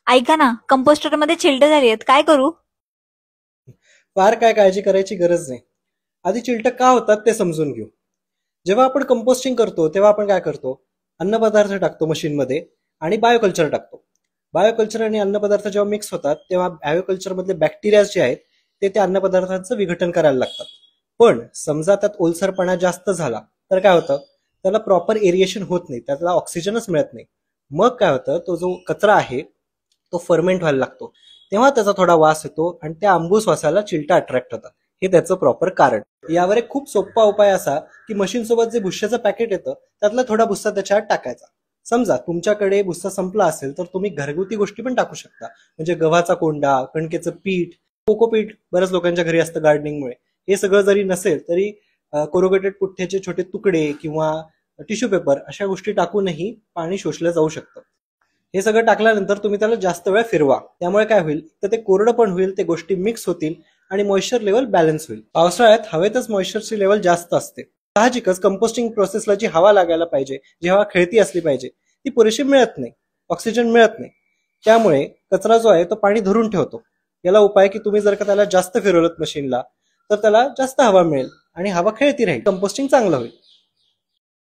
ऐका ना, कंपोस्टर मध्ये चिलट झाली आहेत, काय करू? फार काय काळजी करायची गरज नाही. आधी चिलटं का होतात ते समजून घेऊ. जेव्हा आपण कंपोस्टिंग करतो तेव्हा आपण काय करतो, अन्नपदार्थ टाकतो मशीनमध्ये आणि बायोकल्चर टाकतो. बायोकल्चर आणि अन्नपदार्थ जेव्हा मिक्स होतात तेव्हा बायोकल्चर मधले बॅक्टेरिया जे आहेत ते त्या अन्नपदार्थांचं विघटन करायला लागतात. पण समजा त्यात ओलसरपणा जास्त झाला तर काय होतं, त्याला प्रॉपर एरिएशन होत नाही, त्याला ऑक्सिजनच मिळत नाही. मग काय होतं, तो जो कचरा आहे तो फर्मेंट व्हायला लागतो. तेव्हा त्याचा थोडा वास येतो आणि त्या आंबूस वासाला चिलटा अट्रॅक्ट होतात. हे त्याचं प्रॉपर कारण. यावर एक खूप सोपा उपाय असा की मशीन सोबत जे भुश्याचं पॅकेट येतं त्यातला थोडा भुस्सा त्याच्यात टाकायचा. समजा तुमच्याकडे भुस्सा संपला असेल तर तुम्ही घरगुती गोष्टी पण टाकू शकता, म्हणजे गव्हाचा कोंडा, कणकेचं पीठ, कोकोपीठ बऱ्याच लोकांच्या घरी असतं गार्डनिंगमुळे. हे सगळं जरी नसेल तरी कोरोगेटेड पुठ्ठ्याचे छोटे तुकडे किंवा टिश्यू पेपर अशा गोष्टी टाकूनही पाणी शोषलं जाऊ शकतं. हे सगळं टाकल्यानंतर तुम्ही त्याला जास्त वेळ फिरवा. त्यामुळे काय होईल तर ते कोरडं पण होईल, ते गोष्टी मिक्स होतील आणि मॉइश्चर लेवल बॅलन्स होईल. पावसाळ्यात हवेतच मॉइश्चरची लेवल जास्त असते. साहजिकच कंपोस्टिंग प्रोसेसला जी हवा लागायला पाहिजे, जी हवा खेळती असली पाहिजे, ती पुरेशी मिळत नाही, ऑक्सिजन मिळत नाही. त्यामुळे कचरा जो आहे तो पाणी धरून ठेवतो. याला उपाय की तुम्ही जर का त्याला जास्त फिरवलं मशीनला तर त्याला जास्त हवा मिळेल आणि हवा खेळती राहील, कंपोस्टिंग चांगलं होईल.